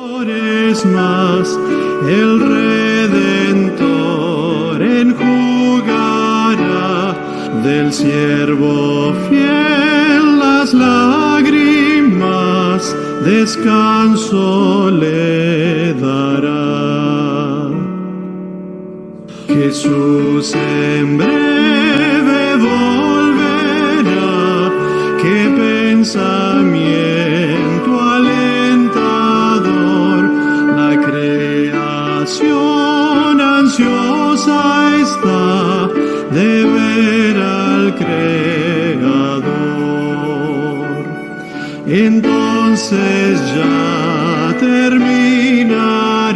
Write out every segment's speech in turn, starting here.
Es más, el Redentor enjugará del siervo fiel las lágrimas, descanso le dará. Jesús en breve volverá, qué pensamiento alentador, la creación ansiosa está de ver al Creador. Entonces ya terminará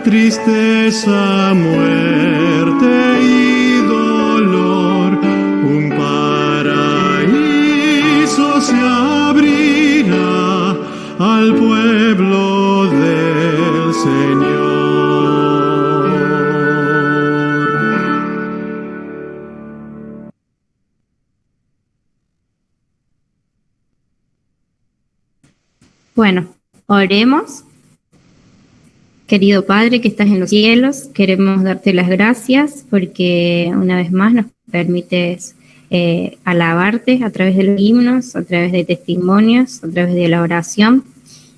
tristeza, muerte y dolor, un paraíso se abrirá al pueblo del Señor. Bueno, oremos. Querido Padre que estás en los cielos, queremos darte las gracias porque una vez más nos permites alabarte a través de los himnos, a través de testimonios, a través de la oración,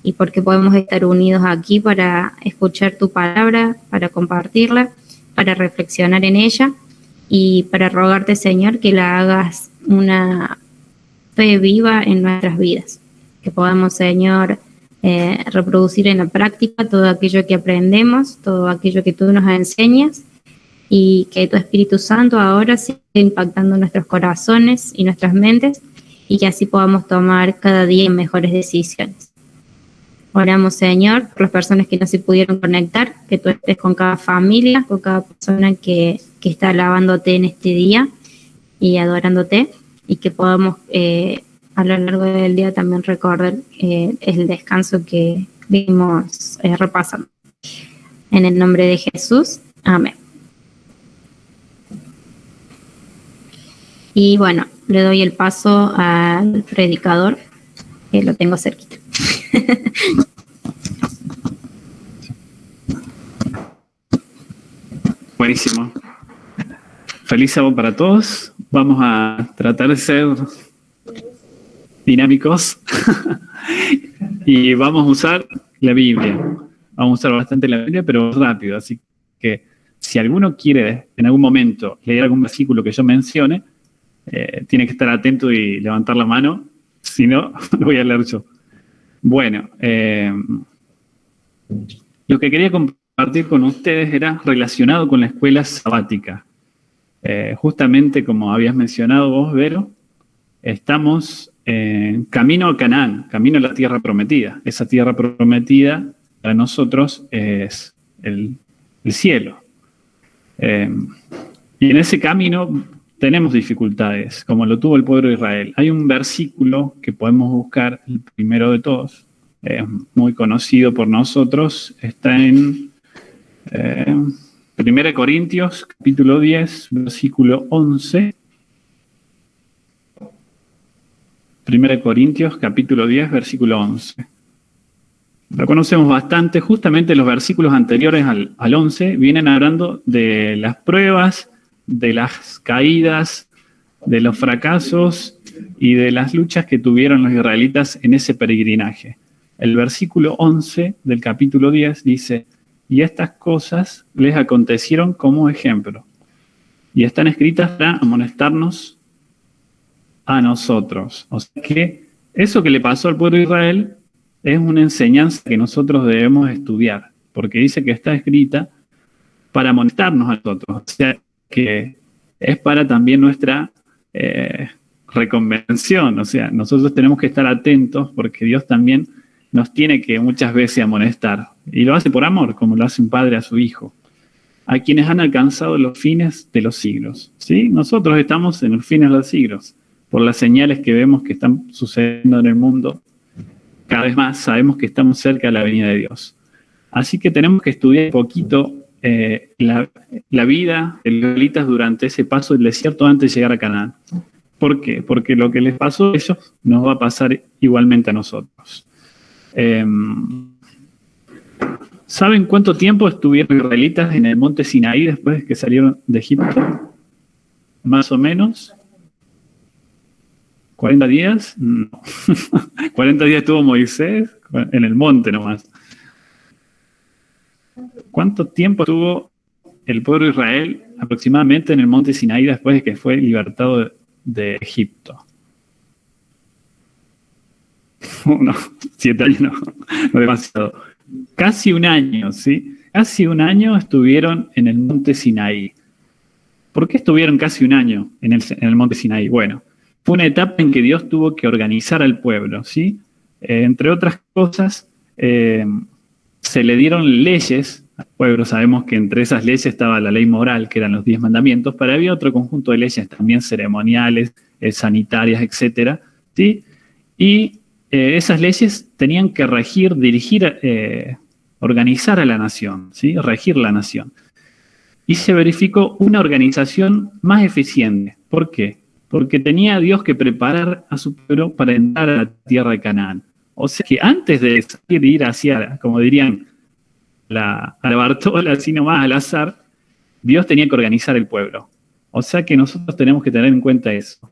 y porque podemos estar unidos aquí para escuchar tu palabra, para compartirla, para reflexionar en ella y para rogarte, Señor, que la hagas una fe viva en nuestras vidas, que podamos, Señor, reproducir en la práctica todo aquello que aprendemos, todo aquello que tú nos enseñas, y que tu Espíritu Santo ahora siga impactando nuestros corazones y nuestras mentes, y que así podamos tomar cada día mejores decisiones. Oramos, Señor, por las personas que no se pudieron conectar, que tú estés con cada familia, con cada persona que está alabándote en este día y adorándote, y que podamos a lo largo del día también recordar el descanso que vimos repasando. En el nombre de Jesús, amén. Y bueno, le doy el paso al predicador, que lo tengo cerquita. Buenísimo. Feliz sábado para todos. Vamos a tratar de ser dinámicos y vamos a usar la Biblia. Vamos a usar bastante la Biblia, pero rápido. Así que si alguno quiere en algún momento leer algún versículo que yo mencione, tiene que estar atento y levantar la mano. Si no, lo voy a leer yo. Bueno, lo que quería compartir con ustedes era relacionado con la escuela sabática. Justamente como habías mencionado vos, Vero, estamos camino a Canaán, camino a la tierra prometida. Esa tierra prometida para nosotros es el cielo. Y en ese camino tenemos dificultades, como lo tuvo el pueblo de Israel. Hay un versículo que podemos buscar, el primero de todos, muy conocido por nosotros, está en 1 Corintios, capítulo 10, versículo 11. 1 Corintios, capítulo 10, versículo 11. Lo conocemos bastante. Justamente los versículos anteriores al 11 vienen hablando de las pruebas, de las caídas, de los fracasos y de las luchas que tuvieron los israelitas en ese peregrinaje. El versículo 11 del capítulo 10 dice: y estas cosas les acontecieron como ejemplo, y están escritas para amonestarnos a nosotros. O sea que eso que le pasó al pueblo de Israel es una enseñanza que nosotros debemos estudiar, porque dice que está escrita para amonestarnos a nosotros. O sea que es para también nuestra reconvención. O sea, nosotros tenemos que estar atentos porque Dios también nos tiene que muchas veces amonestar. Y lo hace por amor, como lo hace un padre a su hijo. A quienes han alcanzado los fines de los siglos. ¿Sí? Nosotros estamos en los fines de los siglos. Por las señales que vemos que están sucediendo en el mundo, cada vez más sabemos que estamos cerca de la venida de Dios. Así que tenemos que estudiar un poquito la vida de los israelitas durante ese paso del desierto antes de llegar a Canaán. ¿Por qué? Porque lo que les pasó a ellos nos va a pasar igualmente a nosotros. ¿Saben cuánto tiempo estuvieron los israelitas en el monte Sinaí después de que salieron de Egipto? Más o menos. ¿40 días? No. 40 días estuvo Moisés en el monte nomás. ¿Cuánto tiempo estuvo el pueblo de Israel aproximadamente en el monte Sinaí después de que fue libertado de Egipto? 7 años, no demasiado. Casi un año, ¿sí? Casi un año estuvieron en el monte Sinaí. ¿Por qué estuvieron casi un año en el monte Sinaí? Bueno, fue una etapa en que Dios tuvo que organizar al pueblo, ¿sí? Entre otras cosas, se le dieron leyes al pueblo. Sabemos que entre esas leyes estaba la ley moral, que eran los 10 mandamientos, pero había otro conjunto de leyes también ceremoniales, sanitarias, etcétera, ¿sí? Y esas leyes tenían que regir, dirigir, organizar a la nación, ¿sí? Regir la nación. Y se verificó una organización más eficiente. ¿Por qué? Porque tenía Dios que preparar a su pueblo para entrar a la tierra de Canaán. O sea que antes de ir hacia, como dirían, a la Bartola, así nomás al azar, Dios tenía que organizar el pueblo. O sea que nosotros tenemos que tener en cuenta eso.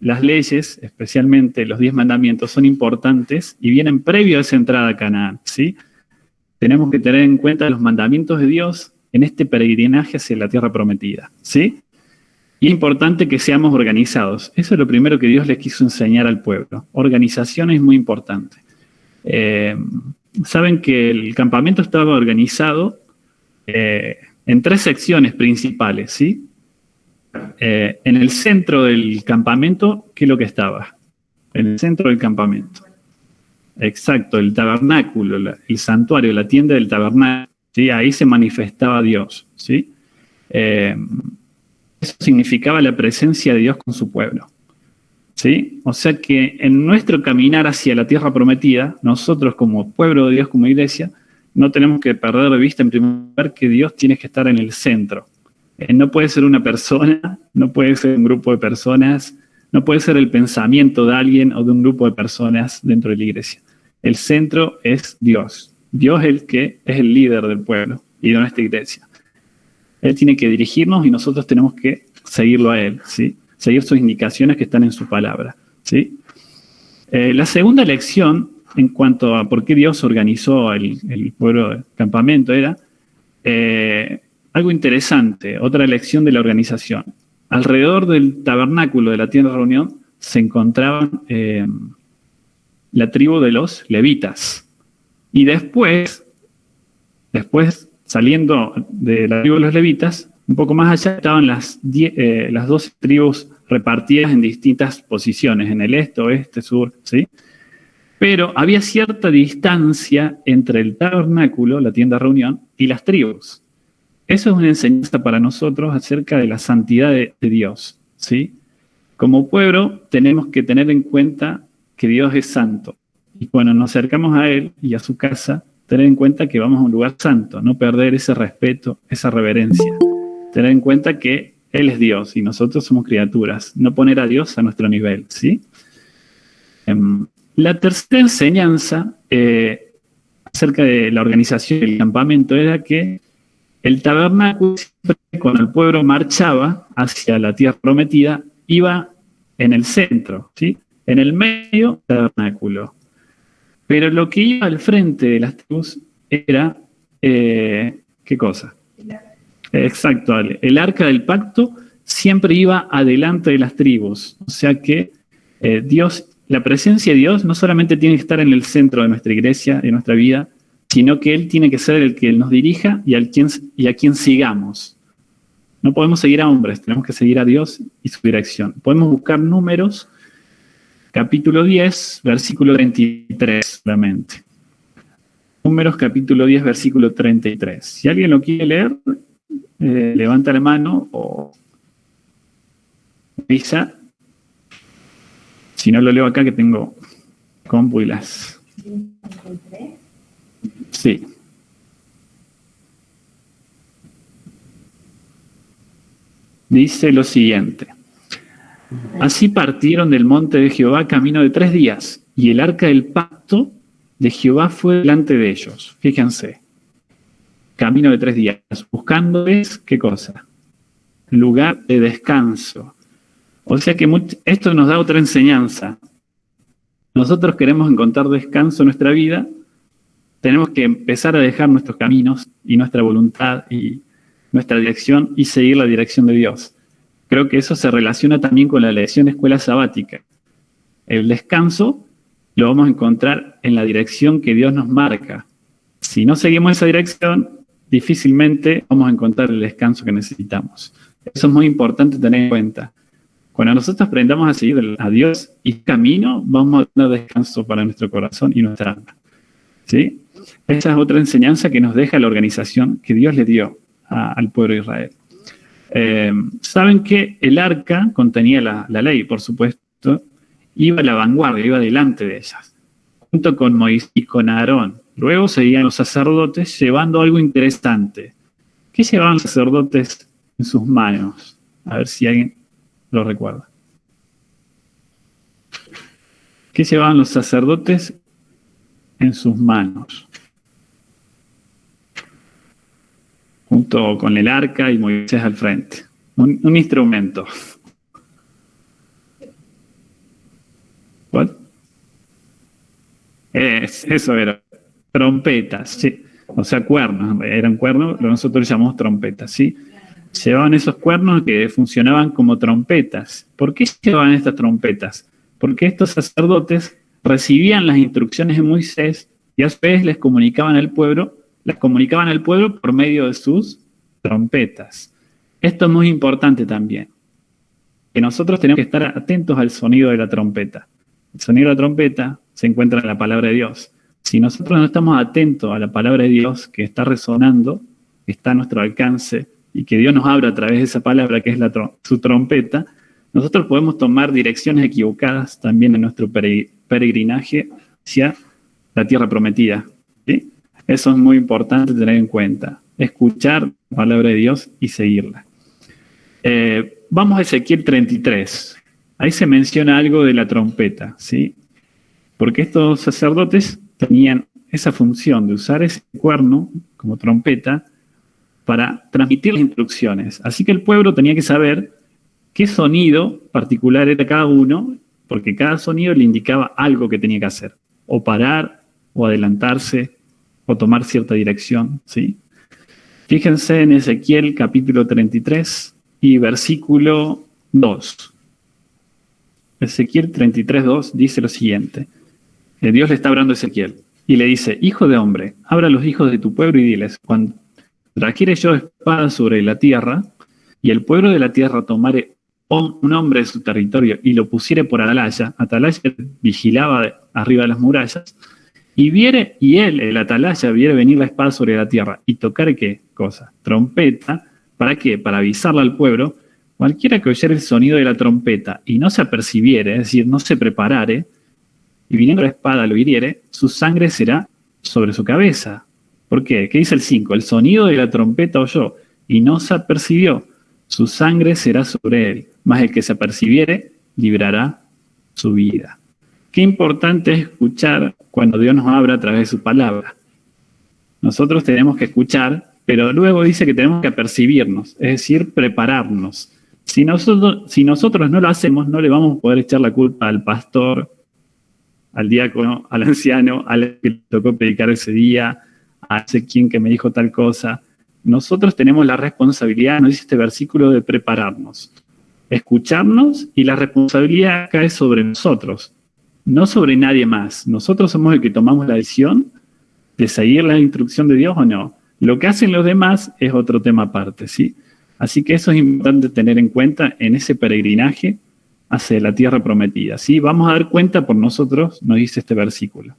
Las leyes, especialmente los 10 mandamientos, son importantes y vienen previo a esa entrada a Canaán, ¿sí? Tenemos que tener en cuenta los mandamientos de Dios en este peregrinaje hacia la tierra prometida, ¿sí? Y es importante que seamos organizados. Eso es lo primero que Dios les quiso enseñar al pueblo. Organización es muy importante. Saben que el campamento estaba organizado en 3 secciones principales, ¿sí? En el centro del campamento, ¿qué es lo que estaba? En el centro del campamento. Exacto, el tabernáculo, el santuario, la tienda del tabernáculo, ¿sí? Ahí se manifestaba Dios, ¿sí? Eso significaba la presencia de Dios con su pueblo, ¿sí? O sea que en nuestro caminar hacia la tierra prometida, nosotros como pueblo de Dios, como iglesia, no tenemos que perder de vista en primer lugar que Dios tiene que estar en el centro. No puede ser una persona, no puede ser un grupo de personas, no puede ser el pensamiento de alguien o de un grupo de personas dentro de la iglesia. El centro es Dios. Dios es el que es el líder del pueblo y de nuestra iglesia. Él tiene que dirigirnos y nosotros tenemos que seguirlo a Él, ¿sí? Seguir sus indicaciones que están en su palabra, ¿sí? La segunda lección en cuanto a por qué Dios organizó el pueblo del campamento era algo interesante, otra lección de la organización. Alrededor del tabernáculo de la tienda de reunión se encontraban la tribu de los levitas. Y después, saliendo de la tribu de los levitas, un poco más allá estaban las 12 tribus repartidas en distintas posiciones, en el este, oeste, sur, ¿sí? Pero había cierta distancia entre el tabernáculo, la tienda de reunión, y las tribus. Eso es una enseñanza para nosotros acerca de la santidad de Dios, ¿sí? Como pueblo tenemos que tener en cuenta que Dios es santo. Y cuando nos acercamos a Él y a su casa, tener en cuenta que vamos a un lugar santo, no perder ese respeto, esa reverencia. Tener en cuenta que Él es Dios y nosotros somos criaturas. No poner a Dios a nuestro nivel, ¿sí? La tercera enseñanza acerca de la organización del campamento era que el tabernáculo, siempre cuando el pueblo marchaba hacia la tierra prometida, iba en el centro, ¿sí? En el medio del tabernáculo. Pero lo que iba al frente de las tribus era, ¿qué cosa? Exacto, el arca del pacto siempre iba adelante de las tribus. O sea que la presencia de Dios no solamente tiene que estar en el centro de nuestra iglesia, de nuestra vida, sino que Él tiene que ser el que nos dirija y a quien sigamos. No podemos seguir a hombres, tenemos que seguir a Dios y su dirección. Podemos buscar Números, capítulo 10, versículo 33, solamente. Números, capítulo 10, versículo 33. Si alguien lo quiere leer, levanta la mano o avisa. Si no, lo leo acá que tengo compu y las... Sí. Dice lo siguiente. Así partieron del monte de Jehová camino de 3 días, y el arca del pacto de Jehová fue delante de ellos. Fíjense, camino de 3 días, buscándoles, ¿qué cosa? Lugar de descanso. O sea que esto nos da otra enseñanza. Nosotros queremos encontrar descanso en nuestra vida, tenemos que empezar a dejar nuestros caminos y nuestra voluntad y nuestra dirección y seguir la dirección de Dios. Creo que eso se relaciona también con la elección de escuela sabática. El descanso lo vamos a encontrar en la dirección que Dios nos marca. Si no seguimos esa dirección, difícilmente vamos a encontrar el descanso que necesitamos. Eso es muy importante tener en cuenta. Cuando nosotros aprendamos a seguir a Dios y camino, vamos a tener descanso para nuestro corazón y nuestra alma. ¿Sí? Esa es otra enseñanza que nos deja la organización que Dios le dio al pueblo de Israel. Saben que el arca contenía la ley, por supuesto, iba a la vanguardia, iba delante de ellas, junto con Moisés y con Aarón. Luego seguían los sacerdotes llevando algo interesante. ¿Qué llevaban los sacerdotes en sus manos? A ver si alguien lo recuerda. ¿Qué llevaban los sacerdotes en sus manos? Junto con el arca y Moisés al frente. Un instrumento. ¿Cuál? Eso era. Trompetas, sí. O sea, cuernos. Eran cuernos, lo nosotros llamamos trompetas, ¿sí? Llevaban esos cuernos que funcionaban como trompetas. ¿Por qué llevaban estas trompetas? Porque estos sacerdotes recibían las instrucciones de Moisés y a su vez las comunicaban al pueblo por medio de sus trompetas. Esto es muy importante también, que nosotros tenemos que estar atentos al sonido de la trompeta. El sonido de la trompeta se encuentra en la palabra de Dios. Si nosotros no estamos atentos a la palabra de Dios que está resonando, que está a nuestro alcance, y que Dios nos habla a través de esa palabra que es su trompeta, nosotros podemos tomar direcciones equivocadas también en nuestro peregrinaje hacia la tierra prometida. ¿Sí? Eso es muy importante tener en cuenta. Escuchar la palabra de Dios y seguirla. Vamos a Ezequiel 33. Ahí se menciona algo de la trompeta, ¿sí? Porque estos sacerdotes tenían esa función de usar ese cuerno como trompeta para transmitir las instrucciones. Así que el pueblo tenía que saber qué sonido particular era cada uno, porque cada sonido le indicaba algo que tenía que hacer, o parar, o adelantarse, o tomar cierta dirección, ¿sí? Fíjense en Ezequiel capítulo 33 y versículo 2. Ezequiel 33:2 dice lo siguiente. Dios le está hablando a Ezequiel y le dice: Hijo de hombre, habla a los hijos de tu pueblo y diles: cuando trajere yo espada sobre la tierra, y el pueblo de la tierra tomare un hombre de su territorio y lo pusiere por atalaya vigilaba arriba de las murallas, y él, el atalaya, viere venir la espada sobre la tierra, y tocare, ¿qué cosa? Trompeta. ¿Para qué? Para avisarle al pueblo. Cualquiera que oyere el sonido de la trompeta y no se apercibiere, es decir, no se preparare, y viniendo la espada lo hiriere, su sangre será sobre su cabeza. ¿Por qué? ¿Qué dice el 5? El sonido de la trompeta oyó y no se apercibió, su sangre será sobre él, mas el que se apercibiere librará su vida. Qué importante es escuchar cuando Dios nos habla a través de su palabra. Nosotros tenemos que escuchar, pero luego dice que tenemos que apercibirnos, es decir, prepararnos. Si nosotros no lo hacemos, no le vamos a poder echar la culpa al pastor, al diácono, al anciano, al que le tocó predicar ese día, a ese quien que me dijo tal cosa. Nosotros tenemos la responsabilidad, nos dice este versículo, de prepararnos, escucharnos, y la responsabilidad cae sobre nosotros, no sobre nadie más. Nosotros somos el que tomamos la decisión de seguir la instrucción de Dios o no. Lo que hacen los demás es otro tema aparte, ¿sí? Así que eso es importante tener en cuenta en ese peregrinaje hacia la tierra prometida, ¿sí? Vamos a dar cuenta por nosotros, nos dice este versículo.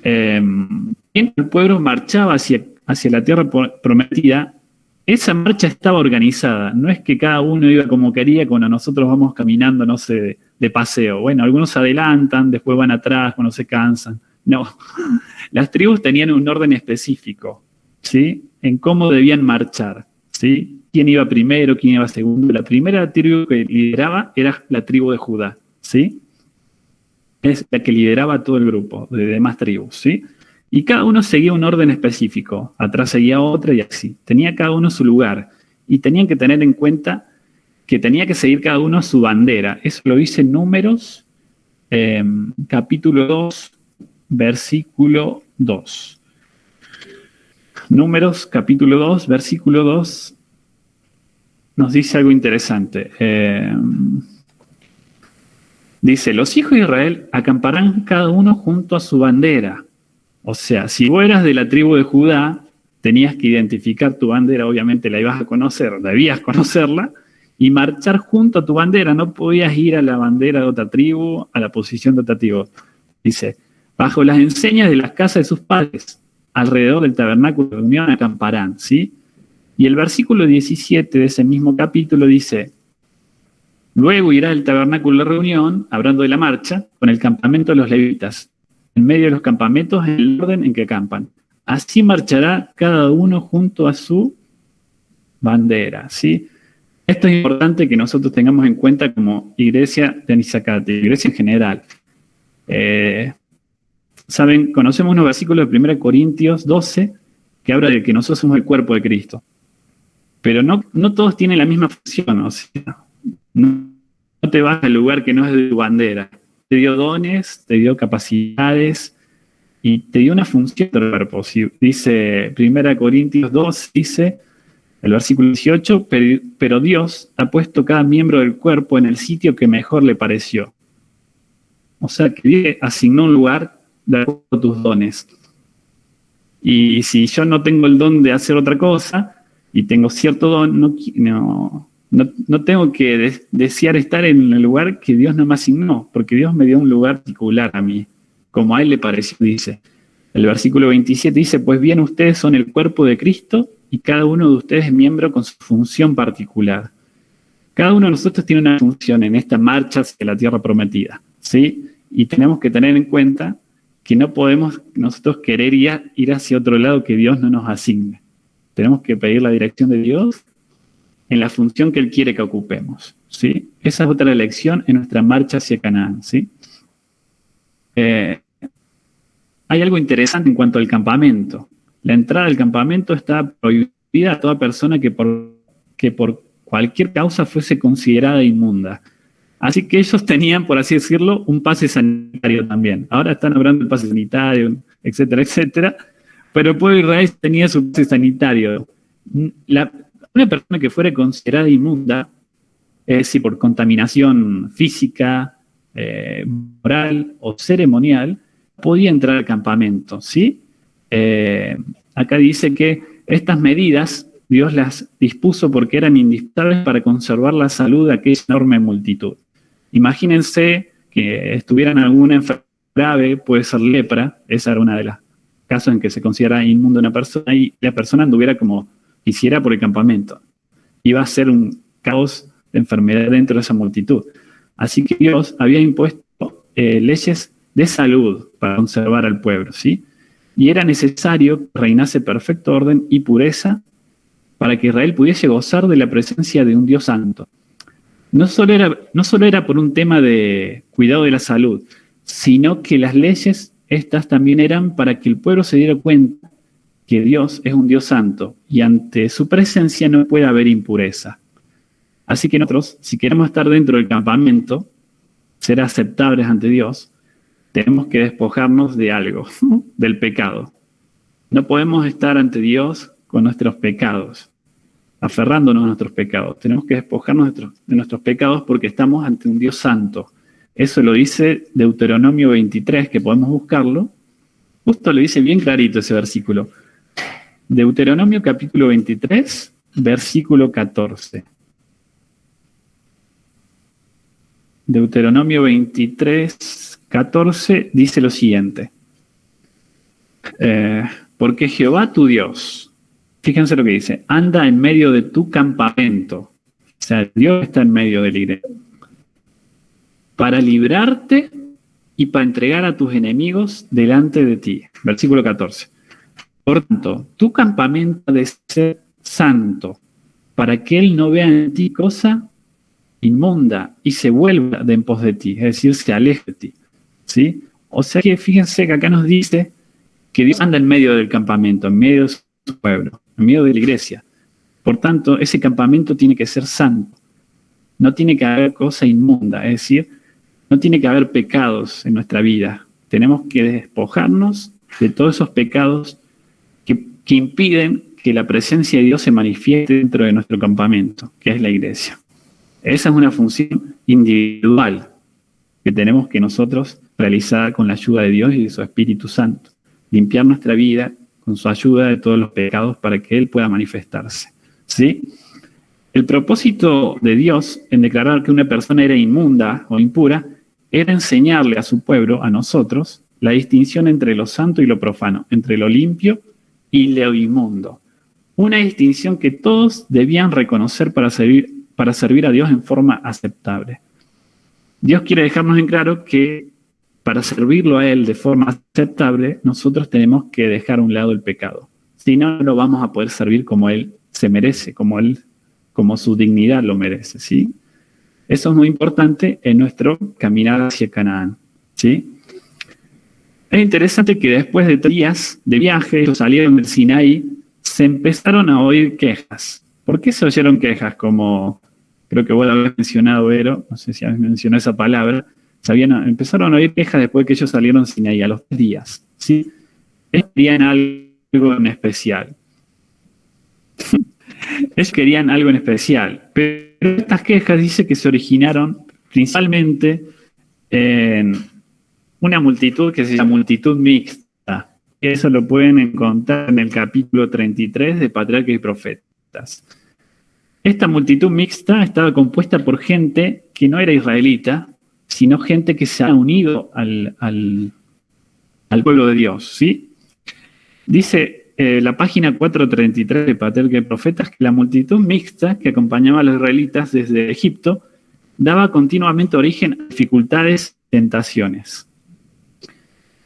El pueblo marchaba hacia la tierra prometida. Esa marcha estaba organizada, no es que cada uno iba como quería cuando nosotros vamos caminando, no sé, de paseo. Bueno, algunos se adelantan, después van atrás cuando se cansan. No, las tribus tenían un orden específico, ¿sí? En cómo debían marchar, ¿sí? Quién iba primero, quién iba segundo. La primera tribu que lideraba era la tribu de Judá, ¿sí? Es la que lideraba todo el grupo de demás tribus, ¿sí? Y cada uno seguía un orden específico. Atrás seguía otra y así. Tenía cada uno su lugar. Y tenían que tener en cuenta que tenía que seguir cada uno su bandera. Eso lo dice Números, capítulo 2, versículo 2. Números, capítulo 2, versículo 2, nos dice algo interesante. Dice, los hijos de Israel acamparán cada uno junto a su bandera. O sea, si vos eras de la tribu de Judá, tenías que identificar tu bandera, obviamente la ibas a conocer, debías conocerla, y marchar junto a tu bandera. No podías ir a la bandera de otra tribu, a la posición de otra tribu. Dice, bajo las enseñas de las casas de sus padres, alrededor del tabernáculo de reunión acamparán, ¿sí? Y el versículo 17 de ese mismo capítulo dice, luego irá el tabernáculo de reunión, hablando de la marcha, con el campamento de los levitas, en medio de los campamentos en el orden en que acampan. Así marchará cada uno junto a su bandera, ¿sí? Esto es importante que nosotros tengamos en cuenta como iglesia de Anizacate, iglesia en general. Saben, conocemos unos versículos de 1 Corintios 12 que habla de que nosotros somos el cuerpo de Cristo. Pero no todos tienen la misma función, o sea, no te vas al lugar que no es de tu bandera. Te dio dones, te dio capacidades y te dio una función del cuerpo. Si dice 1 Corintios 2, dice el versículo 18, pero Dios ha puesto cada miembro del cuerpo en el sitio que mejor le pareció. O sea, que Dios asignó un lugar de acuerdo a tus dones. Y si yo no tengo el don de hacer otra cosa y tengo cierto don, no tengo que desear estar en el lugar que Dios no me asignó, porque Dios me dio un lugar particular a mí, como a Él le pareció, dice. El versículo 27 dice, pues bien, ustedes son el cuerpo de Cristo y cada uno de ustedes es miembro con su función particular. Cada uno de nosotros tiene una función en esta marcha hacia la tierra prometida, ¿sí? Y tenemos que tener en cuenta que no podemos nosotros querer ir hacia otro lado que Dios no nos asigne. Tenemos que pedir la dirección de Dios en la función que Él quiere que ocupemos, ¿sí? Esa es otra lección en nuestra marcha hacia Canaán, ¿sí? Hay algo interesante en cuanto al campamento. La entrada al campamento está prohibida a toda persona que por cualquier causa fuese considerada inmunda. Así que ellos tenían, por así decirlo, un pase sanitario también. Ahora están hablando del pase sanitario, etcétera, etcétera. Pero el pueblo de Israel tenía su pase sanitario. Una persona que fuera considerada inmunda, si por contaminación física, moral o ceremonial, podía entrar al campamento, ¿sí? Acá dice que estas medidas Dios las dispuso porque eran indispensables para conservar la salud de aquella enorme multitud. Imagínense que estuvieran alguna enfermedad grave, puede ser lepra, esa era una de las casos en que se considera inmunda una persona, y la persona anduviera como quisiera por el campamento. Iba a ser un caos de enfermedad dentro de esa multitud. Así que Dios había impuesto leyes de salud para conservar al pueblo, ¿sí? Y era necesario que reinase perfecto orden y pureza para que Israel pudiese gozar de la presencia de un Dios santo. No solo era por un tema de cuidado de la salud, sino que las leyes estas también eran para que el pueblo se diera cuenta que Dios es un Dios santo y ante su presencia no puede haber impureza. Así que nosotros, si queremos estar dentro del campamento, ser aceptables ante Dios, tenemos que despojarnos de algo, del pecado. No podemos estar ante Dios con nuestros pecados, aferrándonos a nuestros pecados. Tenemos que despojarnos de nuestros pecados porque estamos ante un Dios santo. Eso lo dice Deuteronomio 23, que podemos buscarlo. Justo lo dice bien clarito ese versículo. Deuteronomio capítulo 23, versículo 14. Deuteronomio 23, 14 dice lo siguiente. Porque Jehová tu Dios, fíjense lo que dice, anda en medio de tu campamento. O sea, Dios está en medio de la iglesia. Para librarte y para entregar a tus enemigos delante de ti. Versículo 14. Por tanto, tu campamento ha de ser santo, para que Él no vea en ti cosa inmunda y se vuelva de en pos de ti, es decir, se aleje de ti, ¿sí? O sea que fíjense que acá nos dice que Dios anda en medio del campamento, en medio de su pueblo, en medio de la iglesia. Por tanto, ese campamento tiene que ser santo. No tiene que haber cosa inmunda, es decir, no tiene que haber pecados en nuestra vida. Tenemos que despojarnos de todos esos pecados que impiden que la presencia de Dios se manifieste dentro de nuestro campamento, que es la iglesia. Esa es una función individual que tenemos que nosotros realizar con la ayuda de Dios y de su Espíritu Santo. Limpiar nuestra vida con su ayuda de todos los pecados para que Él pueda manifestarse. ¿Sí? El propósito de Dios en declarar que una persona era inmunda o impura era enseñarle a su pueblo, a nosotros, la distinción entre lo santo y lo profano, entre lo limpio y lo inmundo. Una distinción que todos debían reconocer para servir a Dios en forma aceptable. Dios quiere dejarnos en claro que para servirlo a Él de forma aceptable, nosotros tenemos que dejar a un lado el pecado. Si no, no lo vamos a poder servir como Él se merece, como su dignidad lo merece, ¿sí? Eso es muy importante en nuestro caminar hacia Canaán, ¿sí? Es interesante que después de 3 días de viaje, ellos salieron del Sinaí, se empezaron a oír quejas. ¿Por qué se oyeron quejas? Como creo que vos lo habías mencionado, Vero, no sé si habías mencionado esa palabra, empezaron a oír quejas después de que ellos salieron del Sinaí, a los 3 días, ¿sí? Ellos querían algo en especial. Ellos querían algo en especial, pero estas quejas dice que se originaron principalmente en una multitud que se llama multitud mixta. Eso lo pueden encontrar en el capítulo 33 de Patriarcas y Profetas. Esta multitud mixta estaba compuesta por gente que no era israelita, sino gente que se ha unido al pueblo de Dios, ¿sí? Dice la página 433 de Patriarcas y Profetas que la multitud mixta que acompañaba a los israelitas desde Egipto daba continuamente origen a dificultades, tentaciones.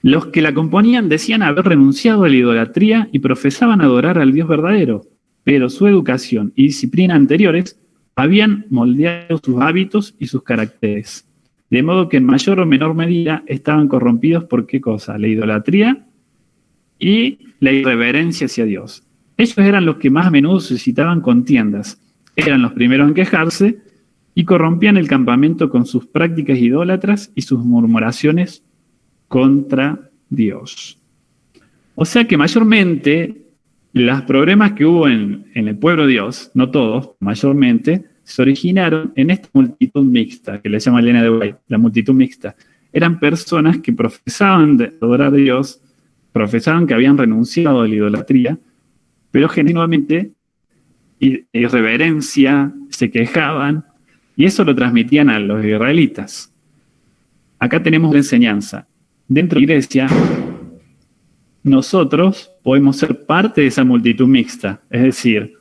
Los que la componían decían haber renunciado a la idolatría y profesaban adorar al Dios verdadero, pero su educación y disciplina anteriores habían moldeado sus hábitos y sus caracteres, de modo que en mayor o menor medida estaban corrompidos por ¿qué cosa? La idolatría y la irreverencia hacia Dios. Ellos eran los que más a menudo suscitaban contiendas, eran los primeros en quejarse y corrompían el campamento con sus prácticas idólatras y sus murmuraciones contra Dios. O sea que mayormente los problemas que hubo en el pueblo de Dios, no todos, mayormente, se originaron en esta multitud mixta, que le llama Elena de White, la multitud mixta. Eran personas que profesaban de adorar a Dios, profesaban que habían renunciado a la idolatría, pero genuinamente irreverencia, se quejaban, y eso lo transmitían a los israelitas. Acá tenemos la enseñanza. Dentro de la iglesia, nosotros podemos ser parte de esa multitud mixta, es decir,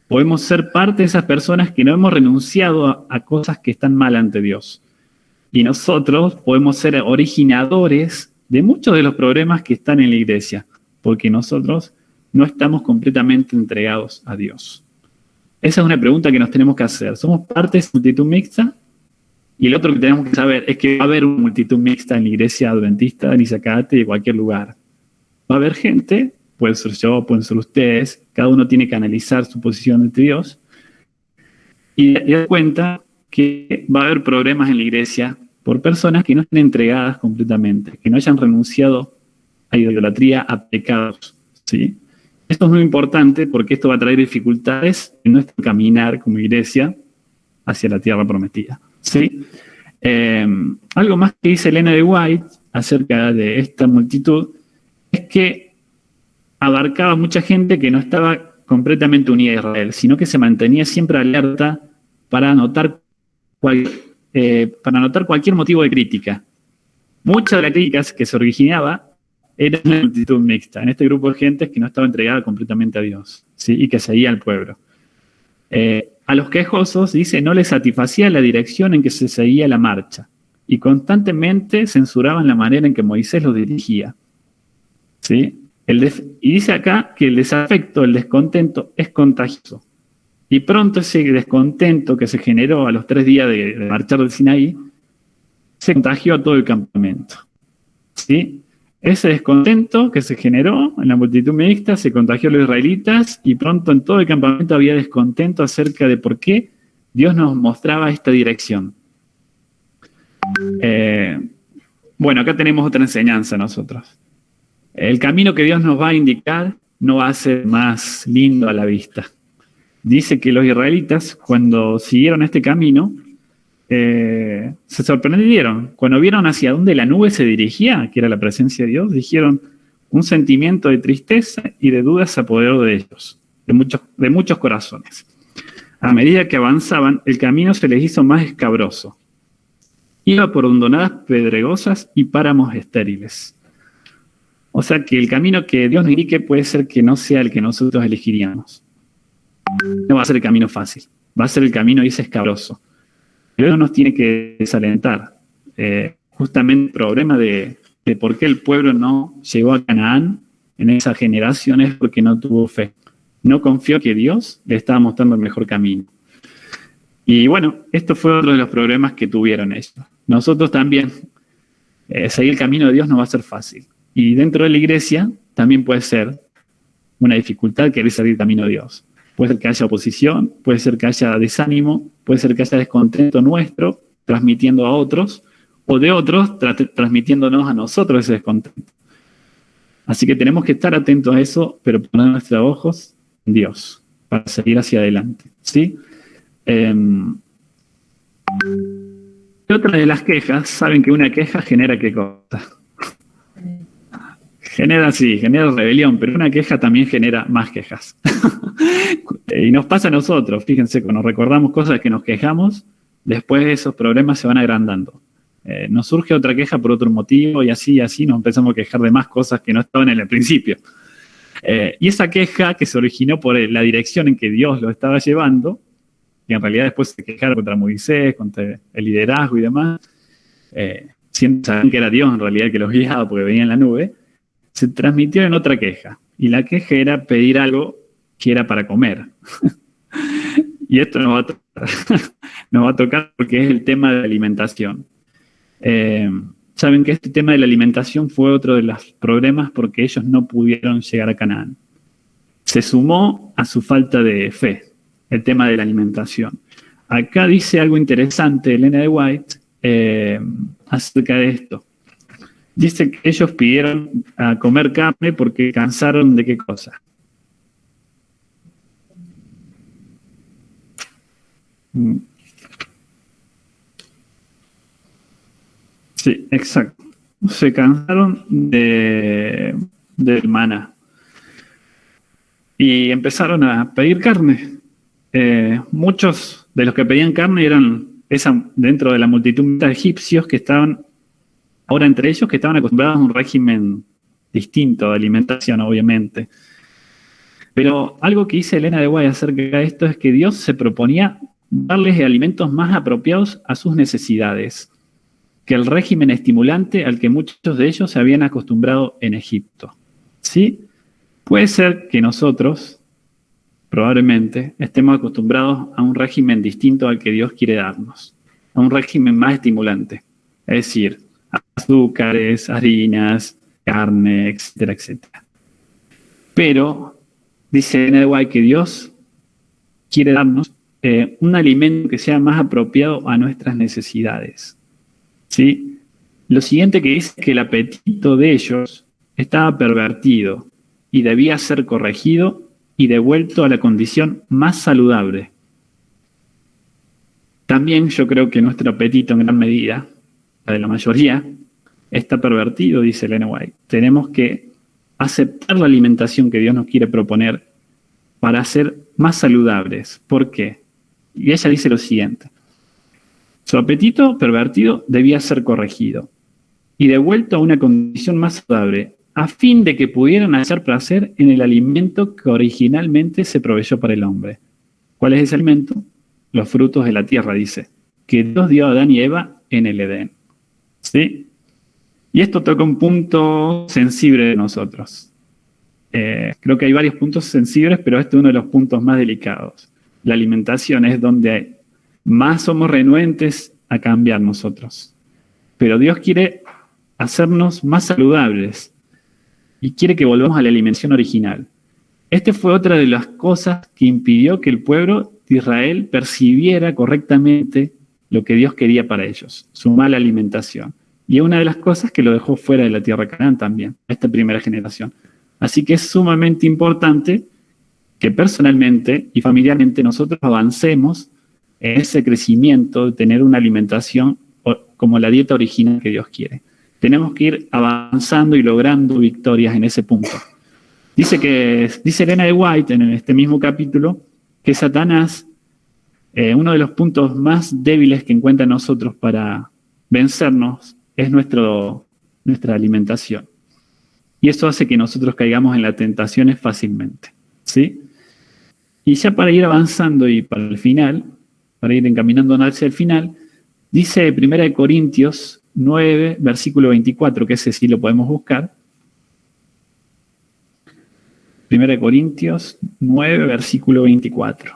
podemos ser parte de esas personas que no hemos renunciado a cosas que están mal ante Dios. Y nosotros podemos ser originadores de muchos de los problemas que están en la iglesia, porque nosotros no estamos completamente entregados a Dios. Esa es una pregunta que nos tenemos que hacer. ¿Somos parte de esa multitud mixta? Y el otro que tenemos que saber es que va a haber una multitud mixta en la iglesia adventista, en Izzacate y en cualquier lugar. Va a haber gente, puede ser yo, pueden ser ustedes, cada uno tiene que analizar su posición ante Dios y dar cuenta que va a haber problemas en la iglesia por personas que no estén entregadas completamente, que no hayan renunciado a idolatría, a pecados, ¿sí? Esto es muy importante porque esto va a traer dificultades en nuestro caminar como iglesia hacia la tierra prometida, ¿sí? Algo más que dice Elena de White acerca de esta multitud es que abarcaba mucha gente que no estaba completamente unida a Israel, sino que se mantenía siempre alerta para notar cualquier motivo de crítica. Muchas de las críticas que se originaba eran una multitud mixta, en este grupo de gente que no estaba entregada completamente a Dios, ¿sí? Y que seguía al pueblo. A los quejosos, dice, no les satisfacía la dirección en que se seguía la marcha y constantemente censuraban la manera en que Moisés los dirigía, ¿sí? Y dice acá que el desafecto, el descontento es contagioso. Y pronto ese descontento que se generó a los 3 días de marchar del Sinaí se contagió a todo el campamento, ¿sí? Ese descontento que se generó en la multitud mixta se contagió a los israelitas y pronto en todo el campamento había descontento acerca de por qué Dios nos mostraba esta dirección. Bueno, acá tenemos otra enseñanza nosotros. El camino que Dios nos va a indicar no va a ser más lindo a la vista. Dice que los israelitas, cuando siguieron este camino, se sorprendieron. Cuando vieron hacia dónde la nube se dirigía, que era la presencia de Dios, dijeron, un sentimiento de tristeza y de dudas se apoderó de ellos, de muchos corazones. A medida que avanzaban, el camino se les hizo más escabroso. Iba por hondonadas pedregosas y páramos estériles. O sea que el camino que Dios nos indique puede ser que no sea el que nosotros elegiríamos. No va a ser el camino fácil, va a ser el camino, dice, escabroso. Pero eso nos tiene que desalentar. Justamente el problema de por qué el pueblo no llegó a Canaán en esa generación es porque no tuvo fe. No confió que Dios le estaba mostrando el mejor camino. Y bueno, esto fue otro de los problemas que tuvieron ellos. Nosotros también, seguir el camino de Dios no va a ser fácil. Y dentro de la iglesia también puede ser una dificultad querer seguir el camino de Dios. Puede ser que haya oposición, puede ser que haya desánimo, puede ser que haya descontento nuestro, transmitiendo a otros, o de otros, transmitiéndonos a nosotros ese descontento. Así que tenemos que estar atentos a eso, pero poner nuestros ojos en Dios, para seguir hacia adelante. ¿Sí? Otra de las quejas, saben que una queja genera ¿qué cosa? Genera rebelión, pero una queja también genera más quejas. Y nos pasa a nosotros, fíjense, cuando recordamos cosas que nos quejamos, después esos problemas se van agrandando. Nos surge otra queja por otro motivo y así nos empezamos a quejar de más cosas que no estaban en el principio. Y esa queja que se originó por la dirección en que Dios lo estaba llevando, y en realidad después se quejaron contra Moisés, contra el liderazgo y demás, saben que era Dios en realidad el que los guiaba porque venía en la nube, se transmitió en otra queja. Y la queja era pedir algo que era para comer. Y esto nos va a tocar porque es el tema de la alimentación. Saben que este tema de la alimentación fue otro de los problemas porque ellos no pudieron llegar a Canaán. Se sumó a su falta de fe el tema de la alimentación. Acá dice algo interesante Elena de White acerca de esto. Dice que ellos pidieron a comer carne porque cansaron de qué cosa. Sí, exacto. Se cansaron del maná. Y empezaron a pedir carne. Muchos de los que pedían carne eran dentro de la multitud de egipcios que estaban, ahora entre ellos, que estaban acostumbrados a un régimen distinto de alimentación, obviamente. Pero algo que dice Elena de White acerca de esto es que Dios se proponía darles alimentos más apropiados a sus necesidades que el régimen estimulante al que muchos de ellos se habían acostumbrado en Egipto. ¿Sí? Puede ser que nosotros, probablemente, estemos acostumbrados a un régimen distinto al que Dios quiere darnos, a un régimen más estimulante, es decir, azúcares, harinas, carne, etcétera, etcétera. Pero dice Elena de White que Dios quiere darnos un alimento que sea más apropiado a nuestras necesidades. ¿Sí? Lo siguiente que dice es que el apetito de ellos estaba pervertido y debía ser corregido y devuelto a la condición más saludable. También yo creo que nuestro apetito en gran medida, la de la mayoría, está pervertido, dice Elena White. Tenemos que aceptar la alimentación que Dios nos quiere proponer para ser más saludables. ¿Por qué? Y ella dice lo siguiente. Su apetito pervertido debía ser corregido y devuelto a una condición más saludable, a fin de que pudieran hallar placer en el alimento que originalmente se proveyó para el hombre. ¿Cuál es ese alimento? Los frutos de la tierra, dice, que Dios dio a Adán y Eva en el Edén. ¿Sí? Y esto toca un punto sensible de nosotros. Creo que hay varios puntos sensibles, pero este es uno de los puntos más delicados. La alimentación es donde más somos renuentes a cambiar nosotros. Pero Dios quiere hacernos más saludables y quiere que volvamos a la alimentación original. Esta fue otra de las cosas que impidió que el pueblo de Israel percibiera correctamente lo que Dios quería para ellos, su mala alimentación. Y es una de las cosas que lo dejó fuera de la tierra de Canaán también, a esta primera generación. Así que es sumamente importante que personalmente y familiarmente nosotros avancemos en ese crecimiento de tener una alimentación como la dieta original que Dios quiere. Tenemos que ir avanzando y logrando victorias en ese punto. Dice Elena de White en este mismo capítulo que Satanás, uno de los puntos más débiles que encuentra en nosotros para vencernos es nuestra alimentación. Y eso hace que nosotros caigamos en las tentaciones fácilmente, ¿sí? Y ya para ir avanzando y para el final, para ir encaminándonos hacia el final, dice 1 Corintios 9, versículo 24, que ese sí lo podemos buscar. 1 Corintios 9, versículo 24.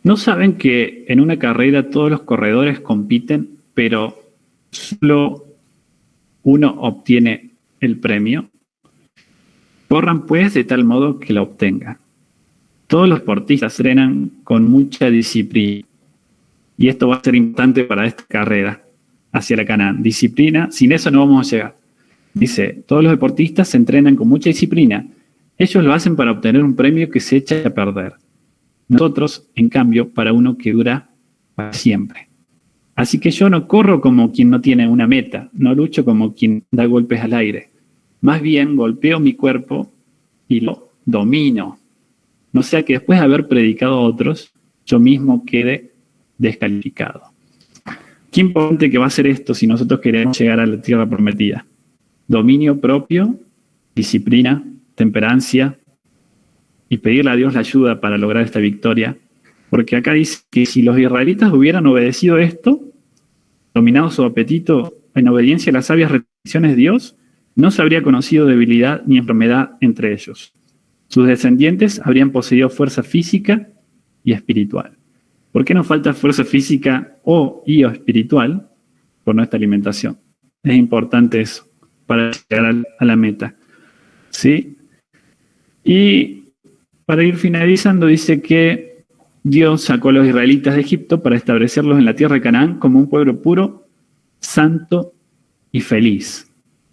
¿No saben que en una carrera todos los corredores compiten, pero solo uno obtiene el premio? Corran pues de tal modo que lo obtengan. Todos los deportistas entrenan con mucha disciplina. Y esto va a ser importante para esta carrera hacia la Canaán. Disciplina, sin eso no vamos a llegar. Dice, todos los deportistas se entrenan con mucha disciplina. Ellos lo hacen para obtener un premio que se echa a perder. Nosotros, en cambio, para uno que dura para siempre. Así que yo no corro como quien no tiene una meta, no lucho como quien da golpes al aire. Más bien golpeo mi cuerpo y lo domino. No sea que después de haber predicado a otros, yo mismo quede descalificado. Qué importante que va a ser esto si nosotros queremos llegar a la tierra prometida. Dominio propio, disciplina, temperancia y pedirle a Dios la ayuda para lograr esta victoria. Porque acá dice que si los israelitas hubieran obedecido esto, dominado su apetito en obediencia a las sabias restricciones de Dios, no se habría conocido debilidad ni enfermedad entre ellos. Sus descendientes habrían poseído fuerza física y espiritual. ¿Por qué nos falta fuerza física o espiritual? Por nuestra alimentación. Es importante eso para llegar a la meta. ¿Sí? Y para ir finalizando, dice que Dios sacó a los israelitas de Egipto para establecerlos en la tierra de Canaán como un pueblo puro, santo y feliz.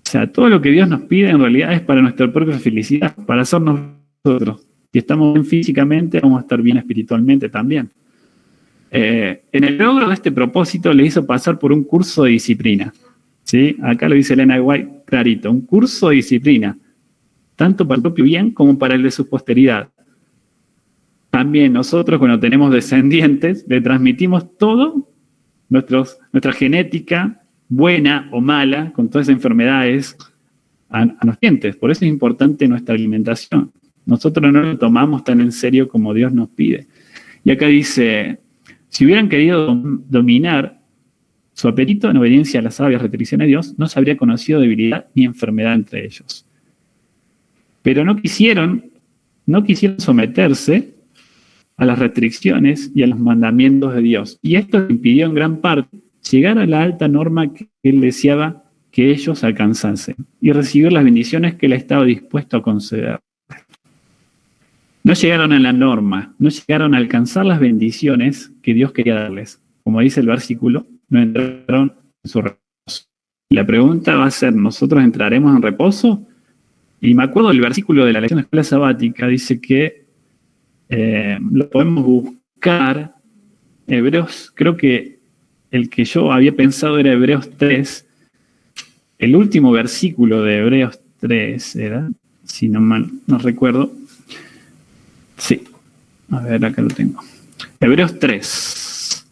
O sea, todo lo que Dios nos pide en realidad es para nuestra propia felicidad, para hacernos nosotros. Si estamos bien físicamente, vamos a estar bien espiritualmente también. En el logro de este propósito le hizo pasar por un curso de disciplina. ¿Sí? Acá lo dice Elena de White clarito, un curso de disciplina, tanto para el propio bien como para el de su posteridad. También nosotros, cuando tenemos descendientes, le transmitimos todo, nuestra genética, buena o mala, con todas esas enfermedades, a los dientes. Por eso es importante nuestra alimentación. Nosotros no lo tomamos tan en serio como Dios nos pide. Y acá dice, si hubieran querido dominar su apetito en obediencia a las sabias restricciones de Dios, no se habría conocido debilidad ni enfermedad entre ellos. Pero no quisieron someterse a las restricciones y a los mandamientos de Dios. Y esto impidió en gran parte llegar a la alta norma que Él deseaba que ellos alcanzasen y recibir las bendiciones que Él estaba dispuesto a conceder. No llegaron a la norma, no llegaron a alcanzar las bendiciones que Dios quería darles. Como dice el versículo, no entraron en su reposo. La pregunta va a ser, ¿nosotros entraremos en reposo? Y me acuerdo del versículo de la lección de escuela sabática, dice que lo podemos buscar, Hebreos, creo que el que yo había pensado era Hebreos 3, el último versículo de Hebreos 3 era, si no mal no recuerdo. Sí, a ver, acá lo tengo. Hebreos 3,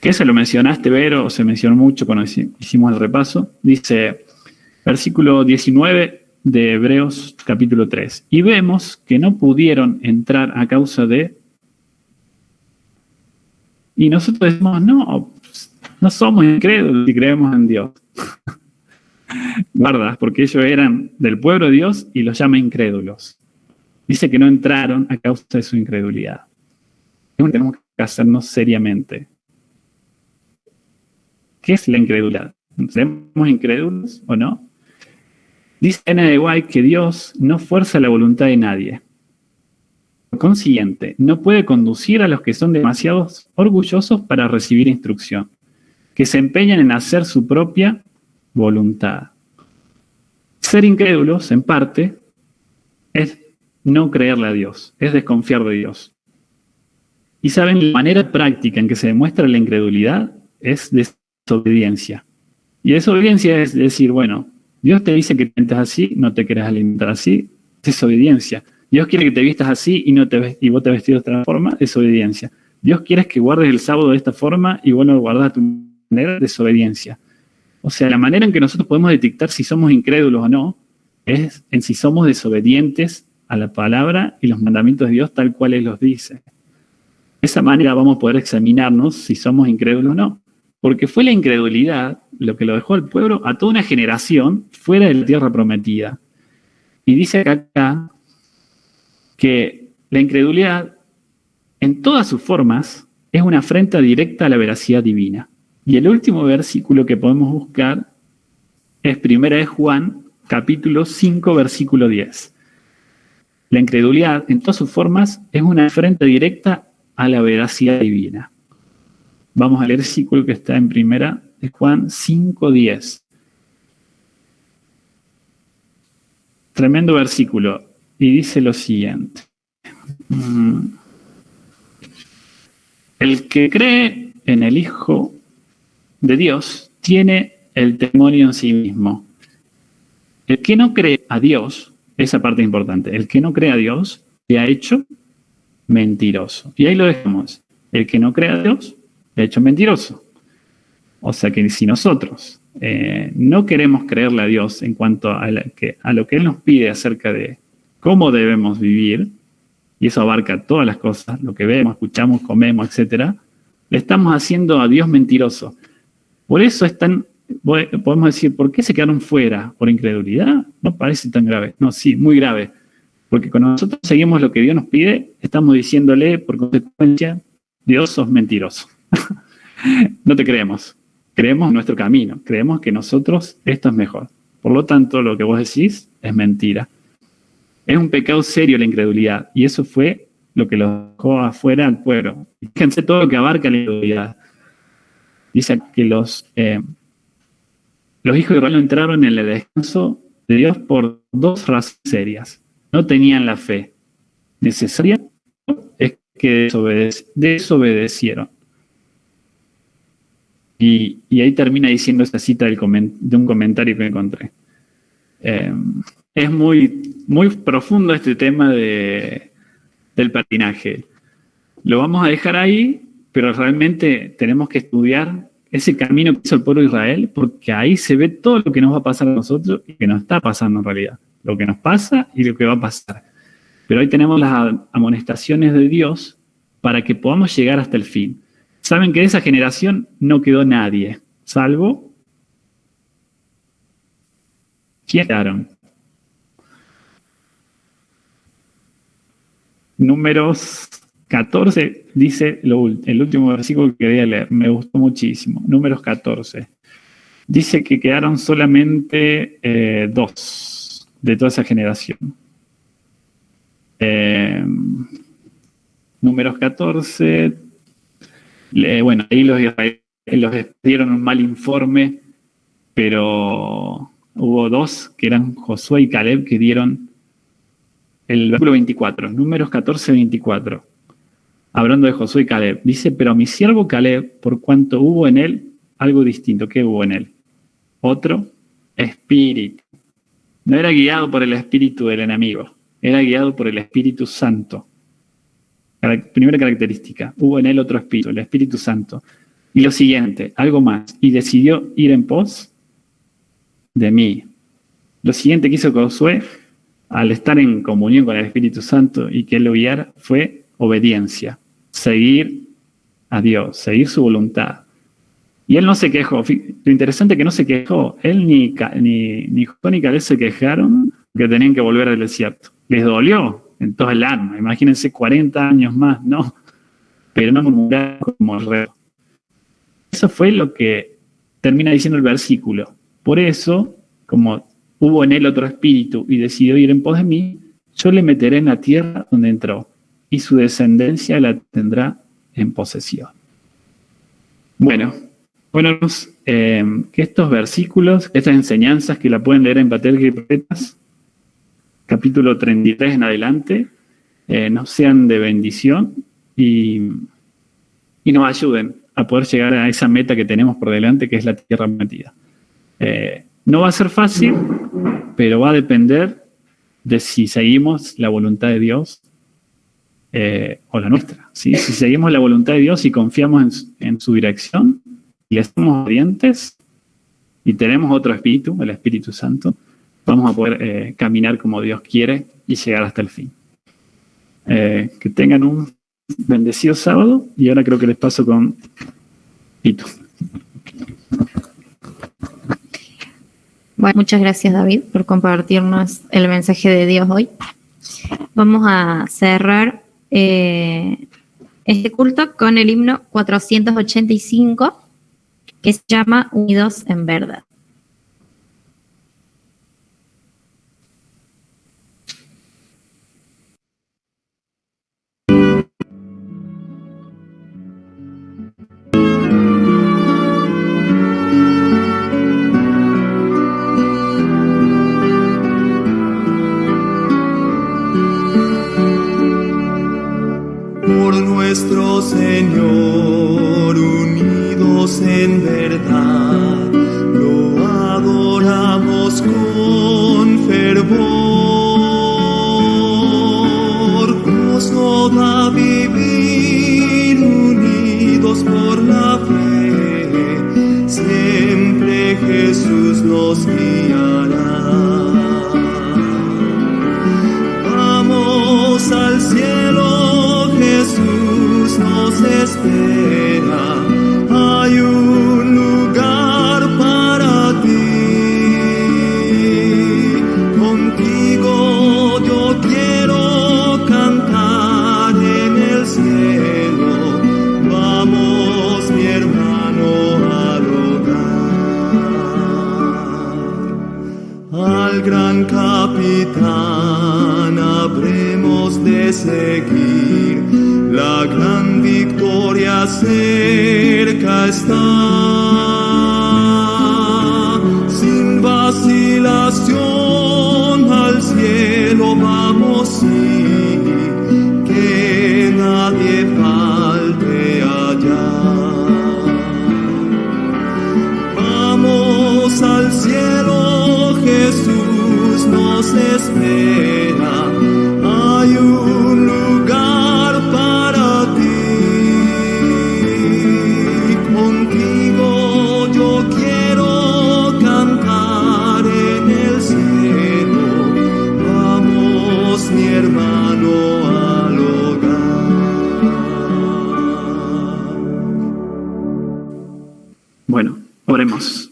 que se lo mencionaste, Vero, o se mencionó mucho cuando hicimos el repaso. Dice, versículo 19 de Hebreos capítulo 3. Y vemos que no pudieron entrar a causa de... Y nosotros decimos, no somos incrédulos si creemos en Dios. ¿Verdad? Porque ellos eran del pueblo de Dios y los llama incrédulos. Dice que no entraron a causa de su incredulidad. que tenemos que hacernos seriamente. ¿Qué es la incredulidad? ¿Seremos incrédulos o no? Dice Ellen G. White que Dios no fuerza la voluntad de nadie. Por consiguiente, no puede conducir a los que son demasiado orgullosos para recibir instrucción, que se empeñan en hacer su propia voluntad. Ser incrédulos, en parte, es no creerle a Dios, es desconfiar de Dios. Y saben, la manera práctica en que se demuestra la incredulidad es desobediencia. Y desobediencia es decir, bueno, Dios te dice que te alimentas así, no te quieres alimentar así, desobediencia. Dios quiere que te vistas así y vos te vestís de otra forma, desobediencia. Dios quiere que guardes el sábado de esta forma y vos no lo guardás de tu manera, desobediencia. O sea, la manera en que nosotros podemos detectar si somos incrédulos o no es en si somos desobedientes a la palabra y los mandamientos de Dios tal cual Él los dice. De esa manera vamos a poder examinarnos si somos incrédulos o no. Porque fue la incredulidad lo que lo dejó al pueblo, a toda una generación, fuera de la tierra prometida. Y dice acá que la incredulidad, en todas sus formas, es una afrenta directa a la veracidad divina. Y el último versículo que podemos buscar es 1 de Juan, capítulo 5, versículo 10. La incredulidad, en todas sus formas, es una afrenta directa a la veracidad divina. Vamos al versículo que está en 1 de Juan 5, 10. Tremendo versículo. Y dice lo siguiente. El que cree en el Hijo de Dios tiene el testimonio en sí mismo. El que no cree a Dios, esa parte es importante, el que no cree a Dios se ha hecho mentiroso. Y ahí lo dejamos. El que no cree a Dios se ha hecho mentiroso. O sea que si nosotros no queremos creerle a Dios en cuanto a lo que Él nos pide acerca de cómo debemos vivir, y eso abarca todas las cosas, lo que vemos, escuchamos, comemos, etc., le estamos haciendo a Dios mentiroso. Por eso podemos decir, ¿por qué se quedaron fuera? ¿Por incredulidad? No parece tan grave. No, sí, muy grave. Porque cuando nosotros seguimos lo que Dios nos pide, estamos diciéndole, por consecuencia, Dios sos mentiroso. No te creemos. Creemos en nuestro camino. Creemos que nosotros esto es mejor. Por lo tanto, lo que vos decís es mentira. Es un pecado serio la incredulidad. Y eso fue lo que lo dejó afuera al pueblo. Fíjense todo lo que abarca la incredulidad. Dice que los hijos de Israel no entraron en el descanso de Dios por dos razones serias. No tenían la fe necesaria, es que desobedecieron. Y ahí termina diciendo esta cita de un comentario que encontré. Es muy, muy profundo este tema del patinaje. Lo vamos a dejar ahí, pero realmente tenemos que estudiar ese camino que hizo el pueblo de Israel, porque ahí se ve todo lo que nos va a pasar a nosotros y que nos está pasando en realidad. Lo que nos pasa y lo que va a pasar. Pero ahí tenemos las amonestaciones de Dios para que podamos llegar hasta el fin. Saben que de esa generación no quedó nadie, salvo... ¿Quién quedaron? Números 14 dice el último versículo que quería leer, me gustó muchísimo. Números 14. Dice que quedaron solamente 2 de toda esa generación. Números 14. Bueno, ahí los israelíes dieron un mal informe, pero hubo 2 que eran Josué y Caleb que dieron el versículo 24, Números 14, 24. Hablando de Josué y Caleb, dice, pero mi siervo Caleb, por cuanto hubo en él algo distinto. ¿Qué hubo en él? Otro espíritu. No era guiado por el espíritu del enemigo, era guiado por el Espíritu Santo. Primera característica, hubo en él otro espíritu, el Espíritu Santo. Y lo siguiente, algo más, y decidió ir en pos de mí. Lo siguiente que hizo Josué, al estar en comunión con el Espíritu Santo y que él lo guiara, fue obediencia, seguir a Dios, seguir su voluntad. Y él no se quejó. Lo interesante es que no se quejó. Él ni Josué ni Caleb se quejaron que tenían que volver al desierto. Les dolió en todo el alma. Imagínense 40 años más, no. pero no murmuraron como el resto. Eso fue lo que termina diciendo el versículo. Por eso, como hubo en él otro espíritu y decidió ir en pos de mí, yo le meteré en la tierra donde entró, y su descendencia la tendrá en posesión. Bueno, que estos versículos, estas enseñanzas que la pueden leer en Patriarcas y Profetas, capítulo 33 en adelante, nos sean de bendición y nos ayuden a poder llegar a esa meta que tenemos por delante, que es la tierra prometida. No va a ser fácil, pero va a depender de si seguimos la voluntad de Dios o la nuestra, ¿sí? Si seguimos la voluntad de Dios y confiamos en su dirección, y le somos obedientes y tenemos otro espíritu, el Espíritu Santo, vamos a poder caminar como Dios quiere y llegar hasta el fin. Que tengan un bendecido sábado, y ahora creo que les paso con Pito. Bueno, muchas gracias, David, por compartirnos el mensaje de Dios hoy. Vamos a cerrar este culto con el himno 485, que se llama Unidos en Verdad. Por nuestro Señor, unidos en verdad, lo adoramos con fervor. Gozo da vivir unidos por la fe, siempre Jesús nos guiará. Vamos al cielo, Jesús nos espera, hay un lugar para ti. Contigo yo quiero cantar en el cielo, vamos mi hermano al hogar. Al gran capitán habremos de seguir, la gran victoria cerca está. Sin vacilación al cielo vamos, sí, que nadie falte allá. Vamos al cielo, Jesús nos espera, hay un lugar para ti. Contigo yo quiero cantar en el cielo, vamos mi hermano al hogar. Bueno, oremos.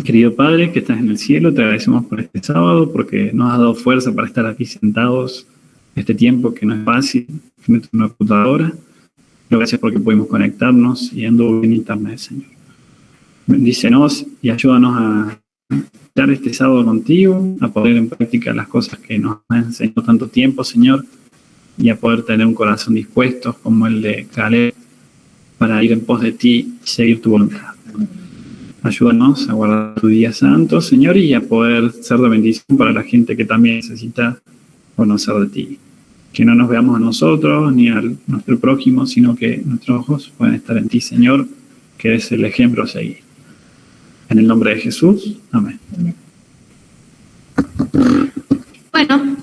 Querido Padre, que estás en el cielo, te agradecemos por este sábado, porque nos has dado fuerza para estar aquí sentados este tiempo que no es fácil, frente a una computadora. Pero gracias porque pudimos conectarnos y ando en internet, Señor. Bendícenos y ayúdanos a estar este sábado contigo, a poner en práctica las cosas que nos has enseñado tanto tiempo, Señor, y a poder tener un corazón dispuesto como el de Caleb para ir en pos de ti y seguir tu voluntad. Ayúdanos a guardar tu día santo, Señor, y a poder ser de bendición para la gente que también necesita conocer de ti. Que no nos veamos a nosotros ni a nuestro prójimo, sino que nuestros ojos puedan estar en ti, Señor, que eres el ejemplo a seguir. En el nombre de Jesús, amén. Bueno,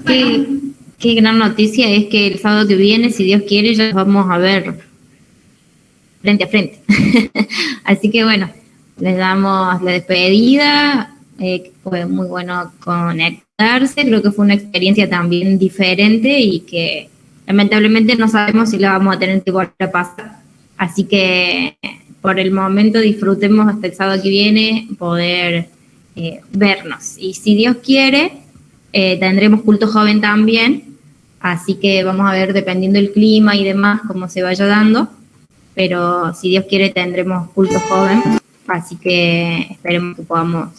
qué gran noticia es que el sábado que viene, si Dios quiere, ya nos vamos a ver frente a frente. Así que bueno, les damos la despedida. Fue muy bueno conectarse, creo que fue una experiencia también diferente y que lamentablemente no sabemos si la vamos a tener que volver a pasar. Así que por el momento disfrutemos hasta el sábado que viene poder vernos. Y si Dios quiere, tendremos culto joven también, Así que vamos a ver, dependiendo del clima y demás, cómo se vaya dando. Pero si Dios quiere tendremos culto joven, así que esperemos que podamos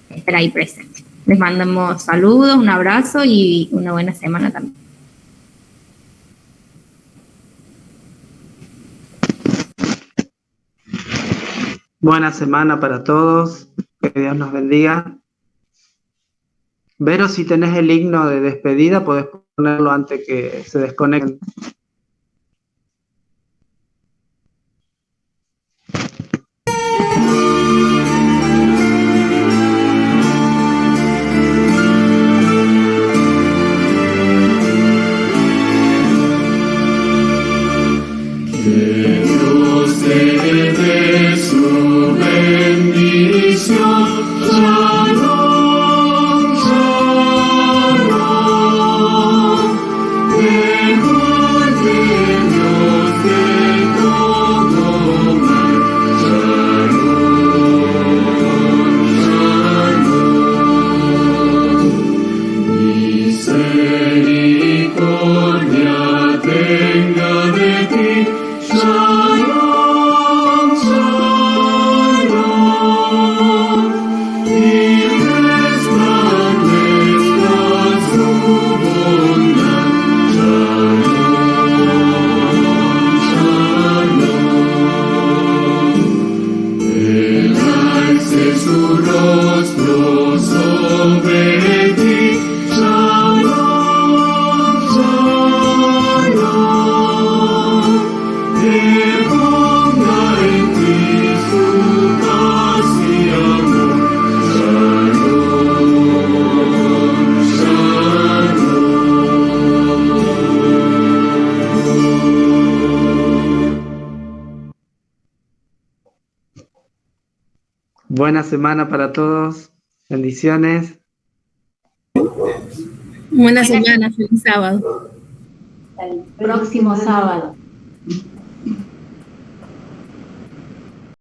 estar ahí presentes. Les mandamos saludos, un abrazo y una buena semana también. Buena semana para todos, que Dios nos bendiga. Vero, si tenés el himno de despedida, podés ponerlo antes que se desconecten. Dios te dé su bendición. Shalom, shalom. De parte de Dios de todo mal. Shalom, shalom. Misericordia tenga de ti. Shalom, shalom, y resplandezca su bondad. Shalom, shalom, Él alce su rostro sobre ti. Shalom, shalom, que ponga en ti su paz y amor. Shalom, shalom. Buena semana para todos. Bendiciones. Buena semana, feliz sábado. Hasta el próximo sábado.